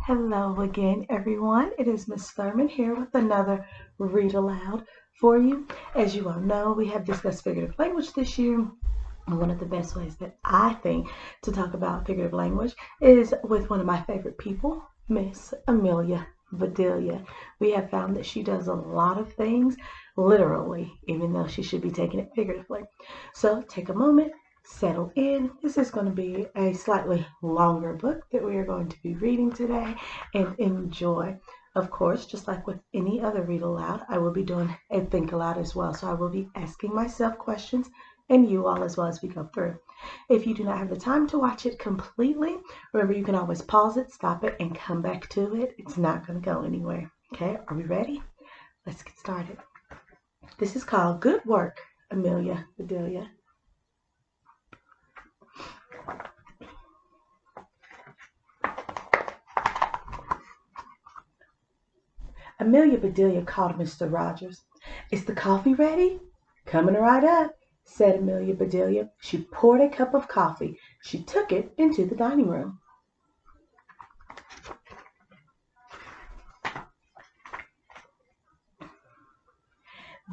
Hello again, everyone. It is Miss Thurman here with another Read Aloud for you. As you all know, we have discussed figurative language this year. And one of the best ways that I think to talk about figurative language is with one of my favorite people, Miss Amelia Bedelia. We have found that she does a lot of things literally, even though she should be taking it figuratively. So take a moment, settle in. This is going to be a slightly longer book that we are going to be reading today, and enjoy. Of course, just like with any other read aloud, I will be doing a think aloud as well. So I will be asking myself questions and you all as well as we go through. If you do not have the time to watch it completely, remember you can always pause it, stop it, and come back to it. It's not going to go anywhere. Okay, are we ready? Let's get started. This is called Good Work, Amelia Bedelia. Amelia Bedelia called Mr. Rogers. "Is the coffee ready?" "Coming right up," said Amelia Bedelia. She poured a cup of coffee. She took it into the dining room.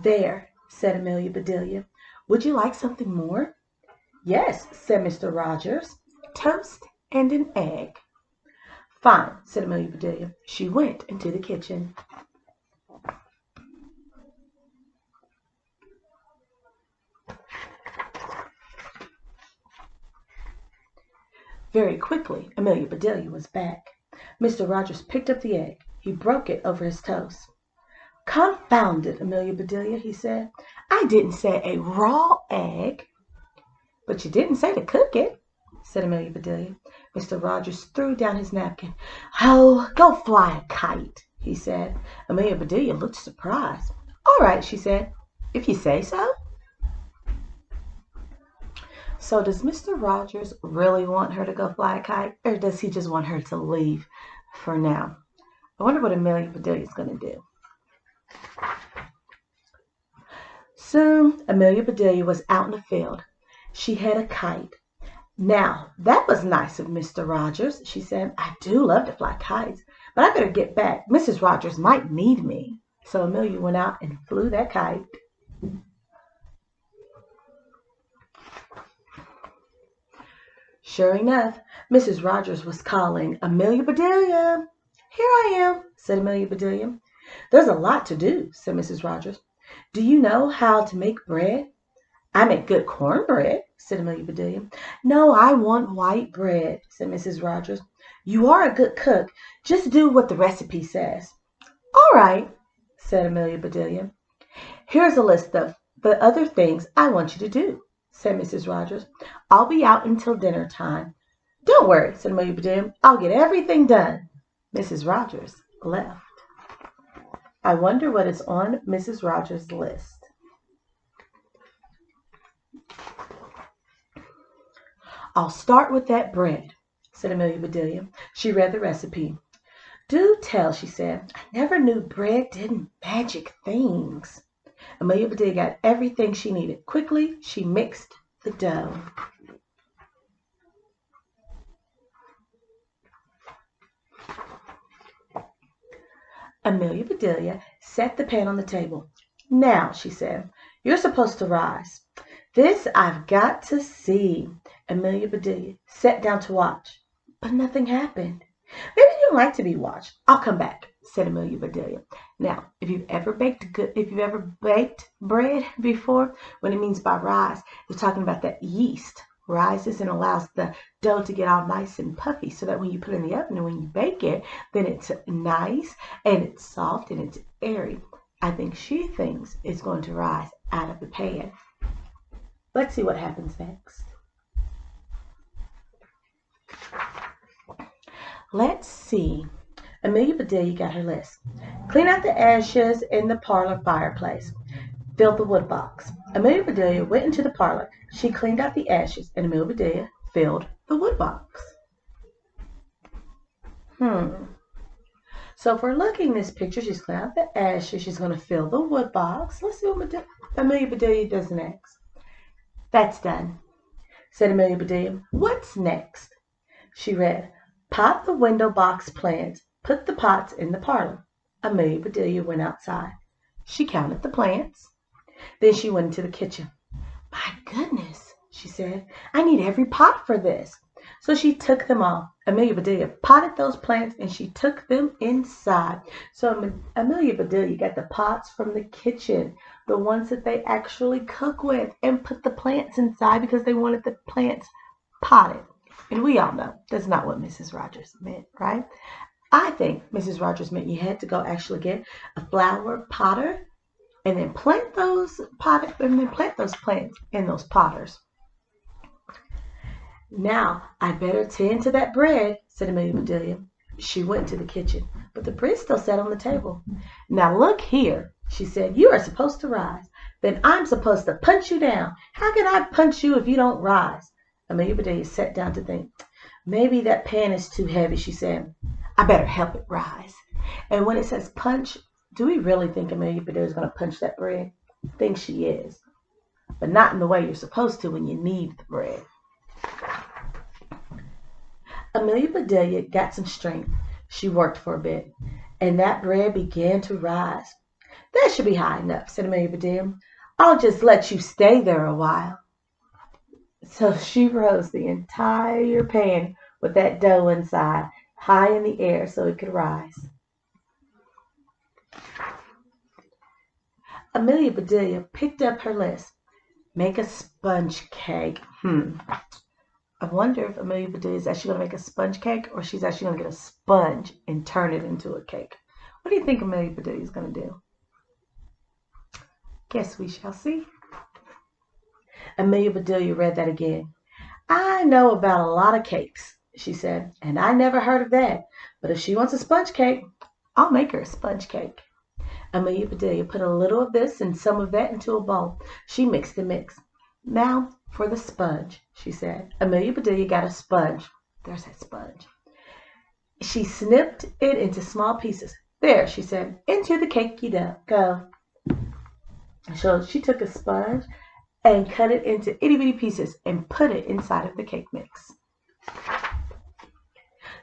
"There," said Amelia Bedelia. "Would you like something more?" "Yes," said Mr. Rogers. "Toast and an egg." "Fine," said Amelia Bedelia. She went into the kitchen. Very quickly, Amelia Bedelia was back. Mr. Rogers picked up the egg. He broke it over his toast. "Confound it, Amelia Bedelia," he said. "I didn't say a raw egg." "But you didn't say to cook it," said Amelia Bedelia. Mr. Rogers threw down his napkin. "Oh, go fly a kite," he said. Amelia Bedelia looked surprised. "All right," she said, "if you say so." So does Mr. Rogers really want her to go fly a kite, or does he just want her to leave for now? I wonder what Amelia Bedelia is going to do. Soon Amelia Bedelia was out in the field. She had a kite. "Now, that was nice of Mr. Rogers," she said. "I do love to fly kites, but I better get back. Mrs. Rogers might need me." So Amelia went out and flew that kite. Sure enough, Mrs. Rogers was calling, "Amelia Bedelia." "Here I am," said Amelia Bedelia. "There's a lot to do," said Mrs. Rogers. "Do you know how to make bread?" "I make good cornbread," said Amelia Bedelia. "No, I want white bread," said Mrs. Rogers. "You are a good cook. Just do what the recipe says." "All right," said Amelia Bedelia. "Here's a list of the other things I want you to do," said Mrs. Rogers. "I'll be out until dinner time." "Don't worry," said Amelia Bedelia. "I'll get everything done." Mrs. Rogers left. I wonder what is on Mrs. Rogers' list. "I'll start with that bread," said Amelia Bedelia. She read the recipe. "Do tell," she said. "I never knew bread did magic things." Amelia Bedelia got everything she needed. Quickly, she mixed the dough. Amelia Bedelia set the pan on the table. "Now," she said, "you're supposed to rise. This I've got to see." Amelia Bedelia sat down to watch, but nothing happened. "Maybe you don't like to be watched. I'll come back," said Amelia Bedelia. Now, if you've ever baked bread before, what it means by rise, they're talking about that yeast rises and allows the dough to get all nice and puffy, so that when you put it in the oven and when you bake it, then it's nice and it's soft and it's airy. I think she thinks it's going to rise out of the pan. Let's see what happens next. Let's see. Amelia Bedelia got her list. Clean out the ashes in the parlor fireplace. Fill the wood box. Amelia Bedelia went into the parlor. She cleaned out the ashes, and Amelia Bedelia filled the wood box. So if we're looking at this picture, she's cleaned out the ashes. She's going to fill the wood box. Let's see what Amelia Bedelia does next. "That's done," said Amelia Bedelia. "What's next?" She read, "Pot the window box plant. put the pots in the parlor. Amelia Bedelia went outside. She counted the plants. Then she went into the kitchen. My goodness, she said, I need every pot for this. So she took them all. Amelia Bedelia potted those plants and she took them inside. So Amelia Bedelia got the pots from the kitchen, the ones that they actually cook with, and put the plants inside because they wanted the plants potted. And we all know that's not what Mrs. Rogers meant, right? I think Mrs. Rogers meant you had to go actually get a flower potter and then plant those plants in those potters. Now, I'd better tend to that bread, said Amelia Bedelia. She went to the kitchen, but the bread still sat on the table. Now look here, she said, you are supposed to rise. Then I'm supposed to punch you down. How can I punch you if you don't rise? Amelia Bedelia sat down to think. Maybe that pan is too heavy, she said. I better help it rise. And when it says punch, do we really think Amelia Bedelia is going to punch that bread? I think she is, but not in the way you're supposed to when you need the bread. Amelia Bedelia got some strength. She worked for a bit, and that bread began to rise. That should be high enough, said Amelia Bedelia. I'll just let you stay there a while. So she rose the entire pan with that dough inside, high in the air so it could rise. Amelia Bedelia picked up her list. Make a sponge cake. I wonder if Amelia Bedelia is actually going to make a sponge cake or she's actually going to get a sponge and turn it into a cake. What do you think Amelia Bedelia is going to do? Guess we shall see. Amelia Bedelia read that again. I know about a lot of cakes, she said, and I never heard of that. But if she wants a sponge cake, I'll make her a sponge cake. Amelia Bedelia put a little of this and some of that into a bowl. She mixed the mix. Now for the sponge, she said. Amelia Bedelia got a sponge. There's that sponge. She snipped it into small pieces. There, she said, into the cake you go. So she took a sponge and cut it into itty-bitty pieces and put it inside of the cake mix.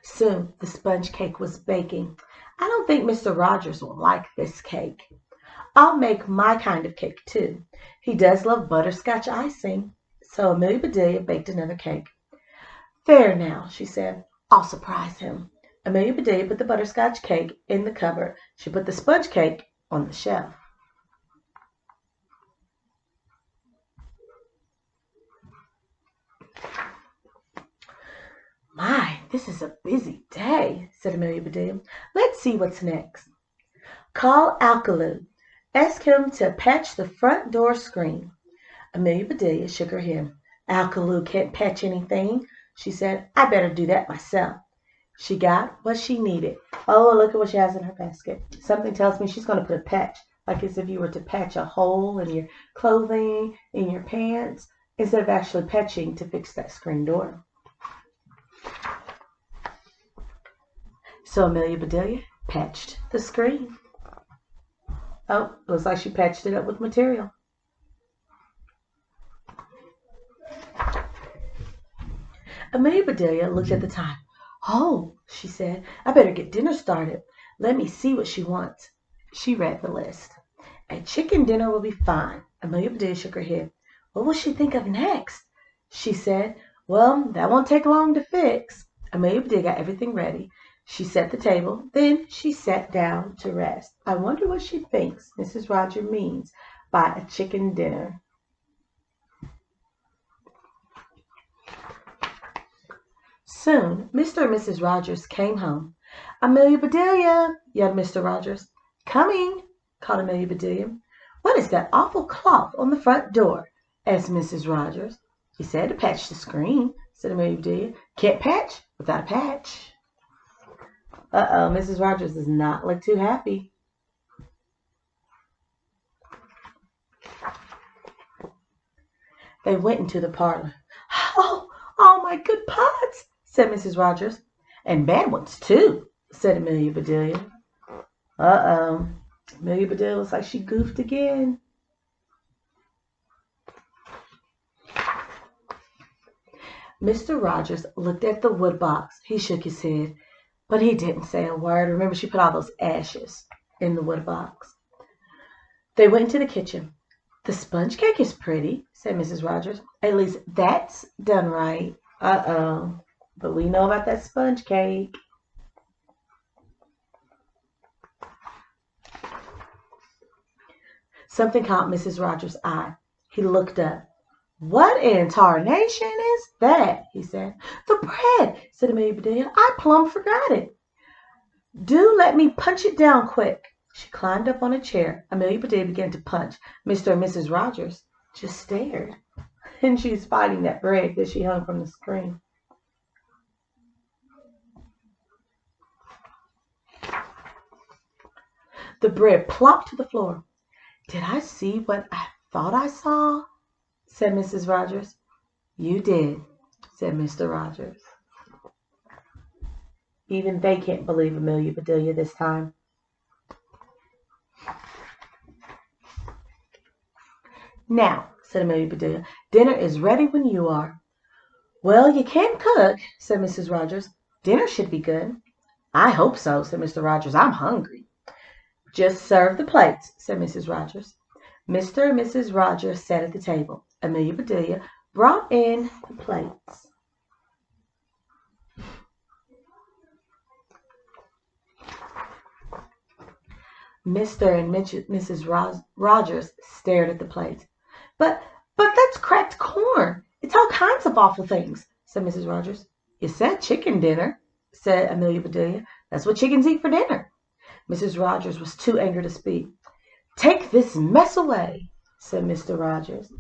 Soon the sponge cake was baking. I don't think Mr. Rogers will like this cake. I'll make my kind of cake too. He does love butterscotch icing. So Amelia Bedelia baked another cake. There now, she said, I'll surprise him. Amelia Bedelia put the butterscotch cake in the cupboard. She put the sponge cake on the shelf. My, this is a busy day, said Amelia Bedelia. Let's see what's next. Call Alcaloo. Ask him to patch the front door screen. Amelia Bedelia shook her head. Alcaloo can't patch anything, she said. I better do that myself. She got what she needed. Oh, look at what she has in her basket. Something tells me she's going to put a patch, like as if you were to patch a hole in your clothing, in your pants, instead of actually patching to fix that screen door. So Amelia Bedelia patched the screen. Oh, looks like she patched it up with material. Amelia Bedelia looked at the time. Oh, she said, I better get dinner started. Let me see what she wants. She read the list. A chicken dinner will be fine. Amelia Bedelia shook her head. What will she think of next? She said, well, that won't take long to fix. Amelia Bedelia got everything ready. She set the table. Then she sat down to rest. I wonder what she thinks Mrs. Rogers means by a chicken dinner. Soon, Mr. and Mrs. Rogers came home. Amelia Bedelia, yelled Mr. Rogers. Coming, called Amelia Bedelia. What is that awful cloth on the front door? Asked Mrs. Rogers. He said to patch the screen, said Amelia Bedelia. Can't patch without a patch. Uh-oh, Mrs. Rogers does not look too happy. They went into the parlor. Oh, my good pots, said Mrs. Rogers. And bad ones, too, said Amelia Bedelia. Uh-oh. Amelia Bedelia looks like she goofed again. Mr. Rogers looked at the wood box. He shook his head. But he didn't say a word. Remember, she put all those ashes in the wood box. They went into the kitchen. "The sponge cake is pretty," said Mrs. Rogers. "At least that's done right." Uh-oh. But we know about that sponge cake. Something caught Mrs. Rogers' eye. He looked up. "What in tarnation is that?" he said. "The bread," said Amelia Bedelia. "I plumb forgot it." "Do let me punch it down quick." She climbed up on a chair. Amelia Bedelia began to punch. Mr. and Mrs. Rogers just stared. And she's fighting that bread that she hung from the screen. The bread plopped to the floor. "Did I see what I thought I saw?" said Mrs. Rogers. "You did," said Mr. Rogers. Even they can't believe Amelia Bedelia this time. "Now," said Amelia Bedelia, "dinner is ready when you are." "Well, you can cook," said Mrs. Rogers. "Dinner should be good." "I hope so," said Mr. Rogers. "I'm hungry." "Just serve the plates," said Mrs. Rogers. Mr. and Mrs. Rogers sat at the table. Amelia Bedelia brought in the plates. Mr. and Mrs. Rogers stared at the plates. But that's cracked corn. It's all kinds of awful things," said Mrs. Rogers. "You said chicken dinner," said Amelia Bedelia. "That's what chickens eat for dinner." Mrs. Rogers was too angry to speak. "Take this mess away," said Mr. Rogers.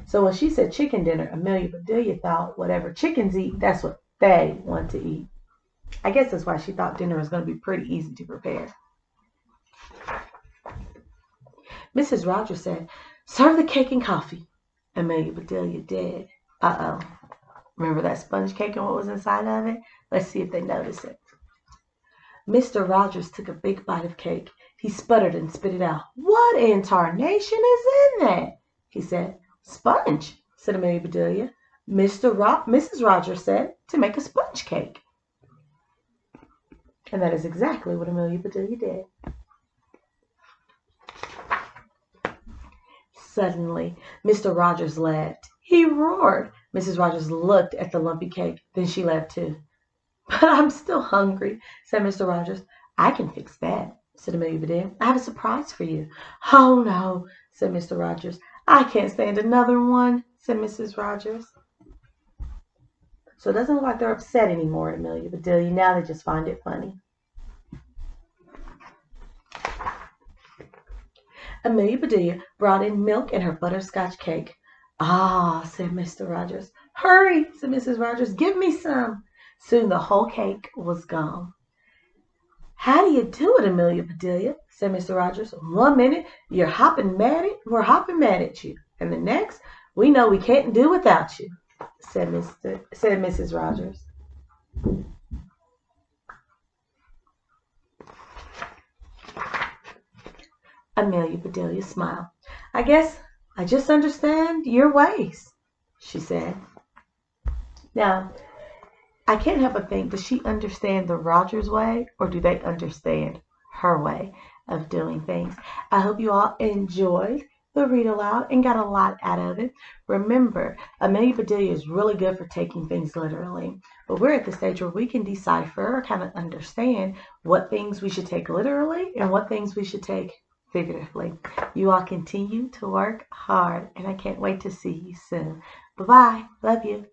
So when she said chicken dinner, Amelia Bedelia thought whatever chickens eat, that's what they want to eat. I guess that's why she thought dinner was going to be pretty easy to prepare. Mrs. Rogers said, "Serve the cake and coffee." Amelia Bedelia did. Uh-oh. Remember that sponge cake and what was inside of it? Let's see if they notice it. Mr. Rogers took a big bite of cake. He sputtered and spit it out. "What in tarnation is in that?" he said. "Sponge," said Amelia Bedelia. Mrs. Rogers said to make a sponge cake. And that is exactly what Amelia Bedelia did. Suddenly, Mr. Rogers laughed. He roared. Mrs. Rogers looked at the lumpy cake. Then she laughed too. "But I'm still hungry," said Mr. Rogers. "I can fix that," said Amelia Bedelia. "I have a surprise for you." "Oh, no," said Mr. Rogers. "I can't stand another one," said Mrs. Rogers. So it doesn't look like they're upset anymore at Amelia Bedelia. Now they just find it funny. Amelia Bedelia brought in milk and her butterscotch cake. "Ah," said Mr. Rogers. "Hurry," said Mrs. Rogers. "Give me some." Soon the whole cake was gone. "How do you do it, Amelia Bedelia?" said Mr. Rogers. "One minute we're hopping mad at you, and the next we know we can't do without you," said Mrs. Rogers. Amelia Bedelia smiled. "I guess I just understand your ways," she said. Now, I can't help but think, does she understand the Rogers way, or do they understand her way of doing things? I hope you all enjoyed the read aloud and got a lot out of it. Remember, Amelia Bedelia is really good for taking things literally, but we're at the stage where we can decipher or kind of understand what things we should take literally and what things we should take figuratively. You all continue to work hard, and I can't wait to see you soon. Bye-bye. Love you.